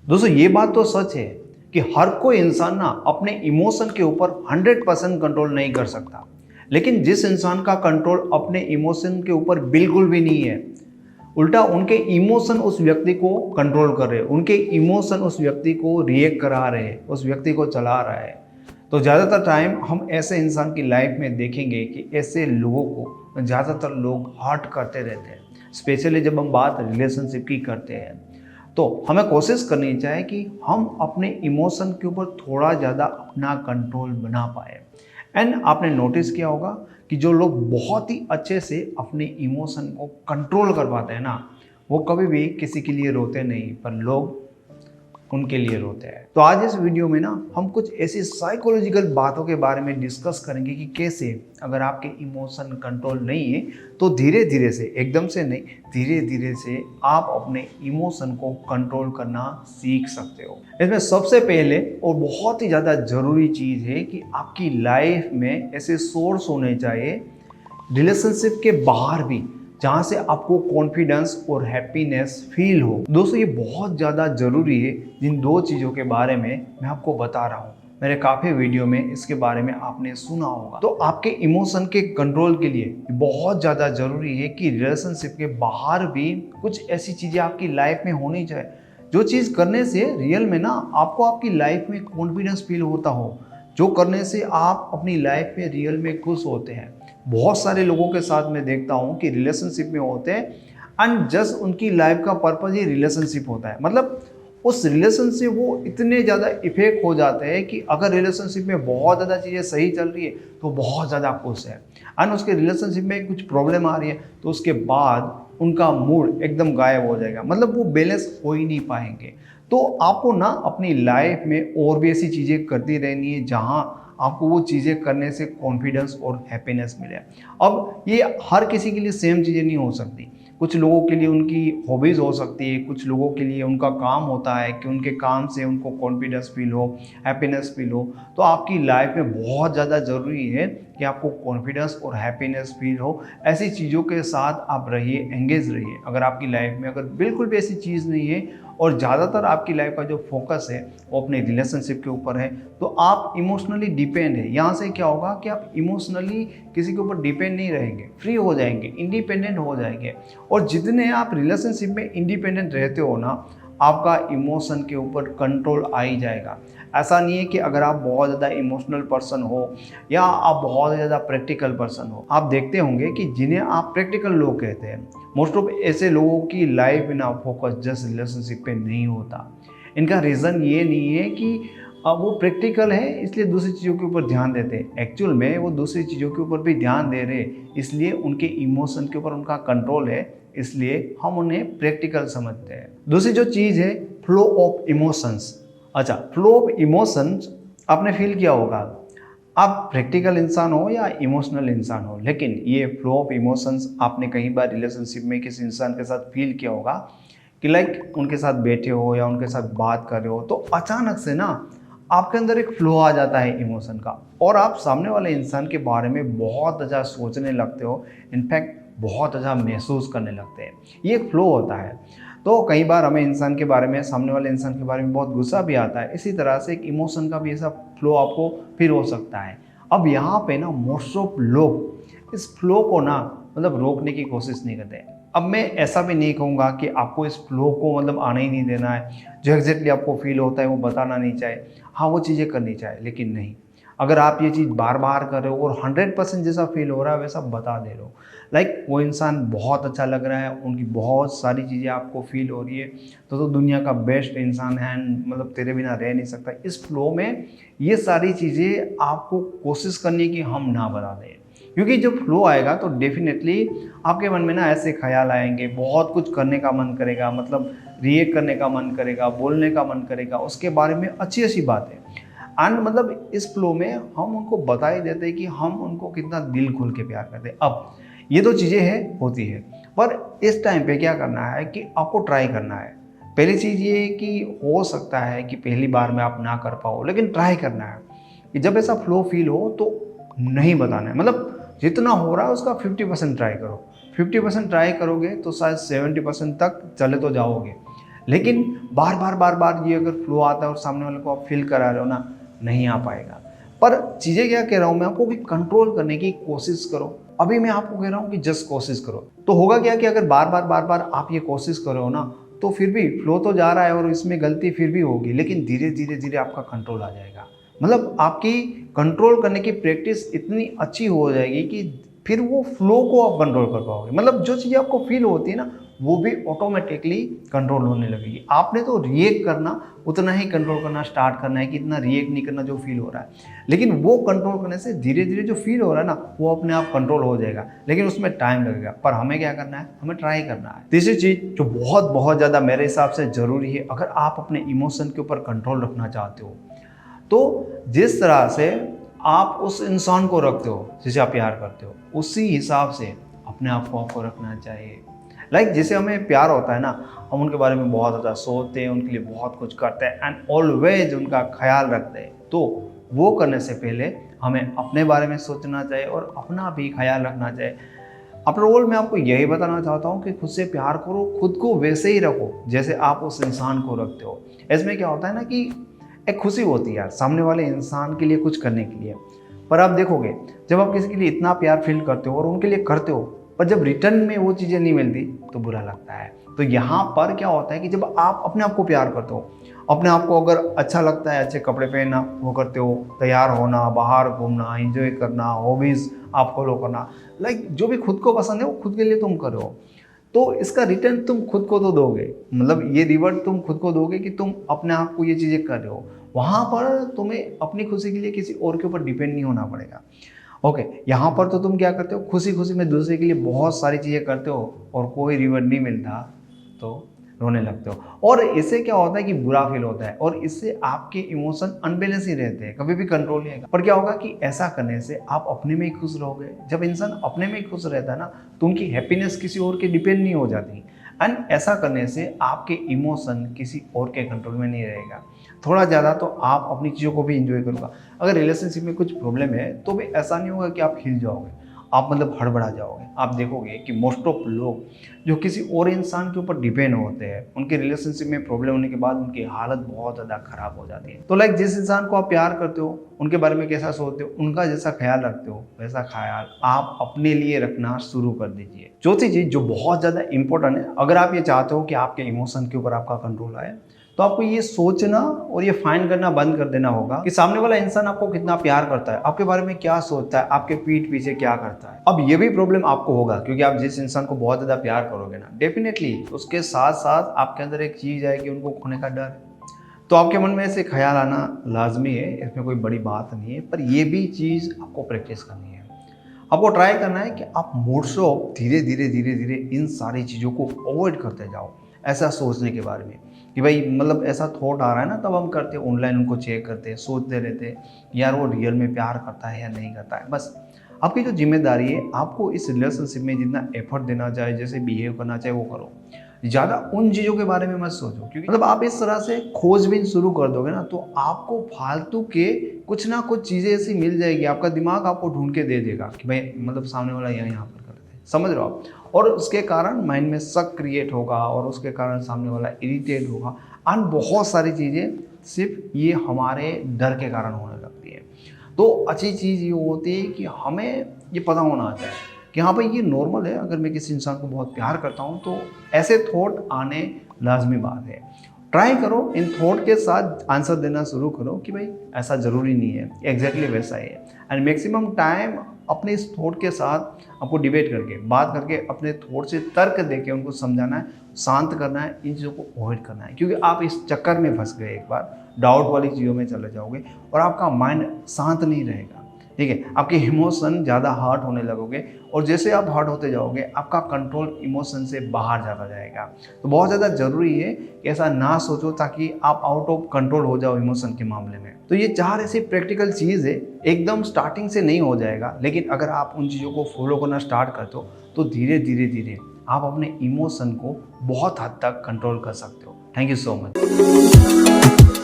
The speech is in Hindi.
दोस्तों ये बात तो सच है कि हर कोई इंसान ना अपने इमोशन के ऊपर 100% कंट्रोल नहीं कर सकता। लेकिन जिस इंसान का कंट्रोल अपने इमोशन के ऊपर बिल्कुल भी नहीं है, उल्टा उनके इमोशन उस व्यक्ति को कंट्रोल कर रहे हैं, उनके इमोशन उस व्यक्ति को रिएक्ट करा रहे हैं, उस व्यक्ति को चला रहा है। तो ज़्यादातर टाइम हम ऐसे इंसान की लाइफ में देखेंगे कि ऐसे लोगों को ज़्यादातर लोग हर्ट करते रहते हैं, स्पेशली जब हम बात रिलेशनशिप की करते हैं। तो हमें कोशिश करनी चाहिए कि हम अपने इमोशन के ऊपर थोड़ा ज़्यादा अपना कंट्रोल बना पाए। एंड आपने नोटिस किया होगा कि जो लोग बहुत ही अच्छे से अपने इमोशन को कंट्रोल कर पाते हैं ना, वो कभी भी किसी के लिए रोते नहीं, पर लोग उनके लिए रोते हैं। तो आज इस वीडियो में ना हम कुछ ऐसी साइकोलॉजिकल बातों के बारे में डिस्कस करेंगे कि कैसे अगर आपके इमोशन कंट्रोल नहीं है तो धीरे धीरे से, एकदम से नहीं, धीरे धीरे से आप अपने इमोशन को कंट्रोल करना सीख सकते हो। इसमें सबसे पहले और बहुत ही ज़्यादा ज़रूरी चीज़ है कि आपकी लाइफ में ऐसे सोर्स होने चाहिए रिलेशनशिप के बाहर भी, जहाँ से आपको कॉन्फिडेंस और हैप्पीनेस फील हो। दोस्तों ये बहुत ज़्यादा ज़रूरी है। जिन दो चीज़ों के बारे में मैं आपको बता रहा हूँ, मेरे काफ़ी वीडियो में इसके बारे में आपने सुना होगा। तो आपके इमोशन के कंट्रोल के लिए बहुत ज़्यादा ज़रूरी है कि रिलेशनशिप के बाहर भी कुछ ऐसी चीज़ें आपकी लाइफ में होनी चाहिए, जो चीज़ करने से रियल में ना आपको आपकी लाइफ में कॉन्फिडेंस फील होता हो, जो करने से आप अपनी लाइफ में रियल में खुश होते हैं। बहुत सारे लोगों के साथ मैं देखता हूँ कि रिलेशनशिप में होते हैं एंड जस्ट उनकी लाइफ का पर्पज ही रिलेशनशिप होता है। मतलब उस रिलेशन से वो इतने ज़्यादा इफेक्ट हो जाते हैं कि अगर रिलेशनशिप में बहुत ज़्यादा चीज़ें सही चल रही है तो बहुत ज़्यादा खुश है, एंड उसके रिलेशनशिप में कुछ प्रॉब्लम आ रही है तो उसके बाद उनका मूड एकदम गायब हो जाएगा। मतलब वो बैलेंस हो ही नहीं पाएंगे। तो आपको ना अपनी लाइफ में और भी ऐसी चीज़ें करती रहनी है जहाँ आपको वो चीज़ें करने से कॉन्फिडेंस और हैप्पीनेस मिले। अब ये हर किसी के लिए सेम चीज़ें नहीं हो सकती। कुछ लोगों के लिए उनकी हॉबीज़ हो सकती है, कुछ लोगों के लिए उनका काम होता है कि उनके काम से उनको कॉन्फिडेंस फील हो, हैप्पीनेस फील हो। तो आपकी लाइफ में बहुत ज़्यादा ज़रूरी है कि आपको कॉन्फिडेंस और हैप्पीनेस फील हो। ऐसी चीज़ों के साथ आप रहिए, एंगेज रहिए। अगर आपकी लाइफ में अगर बिल्कुल भी ऐसी चीज़ नहीं है और ज़्यादातर आपकी लाइफ का जो फोकस है वो अपने रिलेशनशिप के ऊपर है, तो आप इमोशनली डिपेंड है। यहाँ से क्या होगा कि आप इमोशनली किसी के ऊपर डिपेंड नहीं रहेंगे, फ्री हो जाएंगे, इंडिपेंडेंट हो जाएंगे। और जितने आप रिलेशनशिप में इंडिपेंडेंट रहते हो ना, आपका इमोशन के ऊपर कंट्रोल आ ही जाएगा। ऐसा नहीं है कि अगर आप बहुत ज़्यादा इमोशनल पर्सन हो या आप बहुत ज़्यादा प्रैक्टिकल पर्सन हो। आप देखते होंगे कि जिन्हें आप प्रैक्टिकल लोग कहते हैं, मोस्ट ऑफ ऐसे लोगों की लाइफ में ना फोकस जस्ट रिलेशनशिप पे नहीं होता। इनका रीज़न ये नहीं है कि अब वो प्रैक्टिकल है इसलिए दूसरी चीज़ों के ऊपर ध्यान देते हैं। एक्चुअल में वो दूसरी चीज़ों के ऊपर भी ध्यान दे रहे, इसलिए उनके इमोशन के ऊपर उनका कंट्रोल है, इसलिए हम उन्हें प्रैक्टिकल समझते हैं। दूसरी जो चीज़ है, फ्लो ऑफ इमोशंस। अच्छा, फ्लो ऑफ इमोशंस आपने फील किया होगा, आप प्रैक्टिकल इंसान हो या इमोशनल इंसान हो, लेकिन ये फ्लो ऑफ इमोशंस आपने कई बार रिलेशनशिप में किसी इंसान के साथ फील किया होगा कि लाइक उनके साथ बैठे हो या उनके साथ बात कर रहे हो तो अचानक से ना आपके अंदर एक फ्लो आ जाता है इमोशन का, और आप सामने वाले इंसान के बारे में बहुत ज़्यादा सोचने लगते हो, इनफैक्ट बहुत ज़्यादा महसूस करने लगते हैं। ये एक फ्लो होता है। तो कई बार हमें इंसान के बारे में, सामने वाले इंसान के बारे में बहुत गुस्सा भी आता है। इसी तरह से एक इमोशन का भी ऐसा फ्लो आपको फील हो सकता है। अब यहाँ पे ना मोस्ट ऑफ लोग इस फ्लो को ना मतलब रोकने की कोशिश नहीं करते। अब मैं ऐसा भी नहीं कहूँगा कि आपको इस फ्लो को मतलब आने ही नहीं देना है, जो एग्जैक्टली आपको फील होता है वो बताना नहीं चाहिए। हाँ, वो चीज़ें करनी चाहिए, लेकिन नहीं, अगर आप ये चीज़ बार बार कर रहे हो और 100% जैसा फील हो रहा है वैसा बता दे रहे हो, लाइक वो इंसान बहुत अच्छा लग रहा है, उनकी बहुत सारी चीज़ें आपको फील हो रही है, तो दुनिया का बेस्ट इंसान है, मतलब तेरे बिना रह नहीं सकता। इस फ्लो में ये सारी चीज़ें आपको कोशिश करनी कि हम ना बता दें, क्योंकि जब फ्लो आएगा तो डेफिनेटली आपके मन में ना ऐसे ख्याल आएंगे, बहुत कुछ करने का मन करेगा, मतलब रिएक्ट करने का मन करेगा, बोलने का मन करेगा, उसके बारे में अच्छी अच्छी बातें। एंड मतलब इस फ्लो में हम उनको बता ही देते हैं कि हम उनको कितना दिल खोल के प्यार करते हैं। अब ये तो चीज़ें हैं, होती है, पर इस टाइम पे क्या करना है कि आपको ट्राई करना है। पहली चीज़ ये है कि हो सकता है कि पहली बार में आप ना कर पाओ, लेकिन ट्राई करना है कि जब ऐसा फ्लो फील हो तो नहीं बताना है। मतलब जितना हो रहा है उसका 50% ट्राई करो। 50% ट्राई करोगे तो शायद 70% तक चले तो जाओगे, लेकिन बार बार बार बार ये अगर फ्लो आता है और सामने वाले को आप फील करा रहे हो ना, नहीं आ पाएगा। पर चीज़ें क्या कह रहा हूँ मैं आपको कि कंट्रोल करने की कोशिश करो। अभी मैं आपको कह रहा हूँ कि जस्ट कोशिश करो। तो होगा क्या कि अगर बार बार आप ये कोशिश करो ना, तो फिर भी फ्लो तो जा रहा है और इसमें गलती फिर भी होगी, लेकिन धीरे धीरे धीरे आपका कंट्रोल आ जाएगा। मतलब आपकी कंट्रोल करने की प्रैक्टिस इतनी अच्छी हो जाएगी कि फिर वो फ्लो को आप कंट्रोल कर पाओगे। मतलब जो चीज़ें आपको फील होती है ना, वो भी ऑटोमेटिकली कंट्रोल होने लगेगी। आपने तो रिएक्ट करना, उतना ही कंट्रोल करना स्टार्ट करना है कि इतना रिएक्ट नहीं करना जो फील हो रहा है। लेकिन वो कंट्रोल करने से धीरे धीरे जो फील हो रहा है ना, वो अपने आप कंट्रोल हो जाएगा, लेकिन उसमें टाइम लगेगा। पर हमें क्या करना है, हमें ट्राई करना है। तीसरी चीज़ जो बहुत बहुत ज़्यादा मेरे हिसाब से ज़रूरी है, अगर आप अपने इमोशन के ऊपर कंट्रोल रखना चाहते हो, तो जिस तरह से आप उस इंसान को रखते हो जिसे आप प्यार करते हो, उसी हिसाब से अपने आप को आपको रखना चाहिए। जैसे हमें प्यार होता है ना, हम उनके बारे में बहुत ज़्यादा सोचते हैं, उनके लिए बहुत कुछ करते हैं एंड ऑलवेज उनका ख्याल रखते हैं। तो वो करने से पहले हमें अपने बारे में सोचना चाहिए और अपना भी ख्याल रखना चाहिए। आफ्टर ऑल मैं आपको यही बताना चाहता हूँ कि खुद से प्यार करो, खुद को वैसे ही रखो जैसे आप उस इंसान को रखते हो। इसमें क्या होता है ना कि एक खुशी होती है यार सामने वाले इंसान के लिए कुछ करने के लिए। पर आप देखोगे, जब आप किसी के लिए इतना प्यार फील करते हो और उनके लिए करते हो, पर जब रिटर्न में वो चीज़ें नहीं मिलती तो बुरा लगता है। तो यहाँ पर क्या होता है कि जब आप अपने आप को प्यार करते हो, अपने आप को अगर अच्छा लगता है, अच्छे कपड़े पहनना वो करते हो, तैयार होना, बाहर घूमना, एंजॉय करना, हॉबीज़ आप फॉलो करना, जो भी खुद को पसंद है वो खुद के लिए तुम करो, तो इसका रिटर्न तुम खुद को तो दोगे। मतलब ये रिवर्ट तुम खुद को दोगे कि तुम अपने आप को ये चीज़ें कर रहे हो। वहाँ पर तुम्हें अपनी खुशी के लिए किसी और के ऊपर डिपेंड नहीं होना पड़ेगा। ओके, यहाँ पर तो तुम क्या करते हो, खुशी खुशी में दूसरे के लिए बहुत सारी चीज़ें करते हो और कोई रिवर्ट नहीं मिलता तो रोने लगते हो। और इससे क्या होता है कि बुरा फील होता है और इससे आपके इमोशन अनबैलेंस ही रहते हैं, कभी भी कंट्रोल नहीं आएगा। पर क्या होगा कि ऐसा करने से आप अपने में ही खुश रहोगे। जब इंसान अपने में ही खुश रहता है ना, तो उनकी हैप्पीनेस किसी और के डिपेंड नहीं हो जाती। एंड ऐसा करने से आपके इमोशन किसी और के कंट्रोल में नहीं रहेगा। थोड़ा ज़्यादा तो आप अपनी चीज़ों को भी इंजॉय करोगे। अगर रिलेशनशिप में कुछ प्रॉब्लम है तो भी ऐसा नहीं होगा कि आप हिल जाओगे, आप मतलब हड़बड़ा जाओगे। आप देखोगे कि मोस्ट ऑफ लोग जो किसी और इंसान के ऊपर डिपेंड होते हैं, उनके रिलेशनशिप में प्रॉब्लम होने के बाद उनकी हालत बहुत ज़्यादा खराब हो जाती है। तो जिस इंसान को आप प्यार करते हो, उनके बारे में कैसा सोचते हो, उनका जैसा ख्याल रखते हो, वैसा ख्याल आप अपने लिए रखना शुरू कर दीजिए। चौथी चीज़ जो बहुत ज़्यादा इंपॉर्टेंट है, अगर आप ये चाहते हो कि आपके इमोशन के ऊपर आपका कंट्रोल आए, तो आपको ये सोचना और ये फाइंड करना बंद कर देना होगा कि सामने वाला इंसान आपको कितना प्यार करता है, आपके बारे में क्या सोचता है, आपके पीठ पीछे क्या करता है। अब ये भी प्रॉब्लम आपको होगा क्योंकि आप जिस इंसान को बहुत ज़्यादा प्यार करोगे ना, डेफिनेटली उसके साथ साथ आपके अंदर एक चीज़ आएगी, उनको खोने का डर। तो आपके मन में ऐसे ख्याल आना लाजमी है, इसमें कोई बड़ी बात नहीं है। पर ये भी चीज़ आपको प्रैक्टिस करनी है। आपको ट्राई करना है कि आप मोड्स ऑफ धीरे धीरे धीरे धीरे इन सारी चीज़ों को अवॉइड करते जाओ। ऐसा सोचने के बारे में कि भाई मतलब ऐसा थॉट आ रहा है ना, तब हम करते हैं, ऑनलाइन उनको चेक करते हैं, सोचते रहते हैं यार वो रियल में प्यार करता है या नहीं करता है। बस आपकी जो जिम्मेदारी है, आपको इस रिलेशनशिप में जितना एफर्ट देना चाहे, जैसे बिहेव करना चाहे वो करो। ज़्यादा उन चीज़ों के बारे में मत सोचो, क्योंकि मतलब आप इस तरह से खोजबीन शुरू कर दोगे ना, तो आपको फालतू के कुछ ना कुछ चीज़ें ऐसी मिल जाएगी, आपका दिमाग आपको ढूंढ के दे देगा कि भाई मतलब सामने वाला यहाँ पर कर रहे थे, समझ रहे हो आप। और उसके कारण माइंड में शक क्रिएट होगा और उसके कारण सामने वाला इरिटेट होगा। और बहुत सारी चीज़ें सिर्फ ये हमारे डर के कारण होने लगती है। तो अच्छी चीज़ ये होती है कि हमें ये पता होना चाहिए कि हाँ भाई ये नॉर्मल है, अगर मैं किसी इंसान को बहुत प्यार करता हूँ तो ऐसे थॉट आने लाजमी बात है। ट्राई करो, इन थॉट के साथ आंसर देना शुरू करो कि भाई ऐसा ज़रूरी नहीं है, एग्जैक्टली वैसा ही है। एंड मैक्सिमम टाइम अपने इस थॉट के साथ आपको डिबेट करके, बात करके, अपने थॉट से तर्क देके उनको समझाना है, शांत करना है, इन चीज़ों को अवॉइड करना है। क्योंकि आप इस चक्कर में फंस गए, एक बार डाउट वाली चीज़ों में चले जाओगे और आपका माइंड शांत नहीं रहेगा। ठीक है, आपके इमोशन ज़्यादा हर्ट होने लगोगे और जैसे आप हर्ट होते जाओगे आपका कंट्रोल इमोशन से बाहर जाता जाएगा। तो बहुत ज़्यादा ज़रूरी है कि ऐसा ना सोचो ताकि आप आउट ऑफ कंट्रोल हो जाओ इमोशन के मामले में। तो ये 4 ऐसी प्रैक्टिकल चीज़ है, एकदम स्टार्टिंग से नहीं हो जाएगा, लेकिन अगर आप उन चीज़ों को फॉलो करना स्टार्ट करते हो तो धीरे धीरे धीरे आप अपने इमोशन को बहुत हद तक कंट्रोल कर सकते हो। Thank you so much.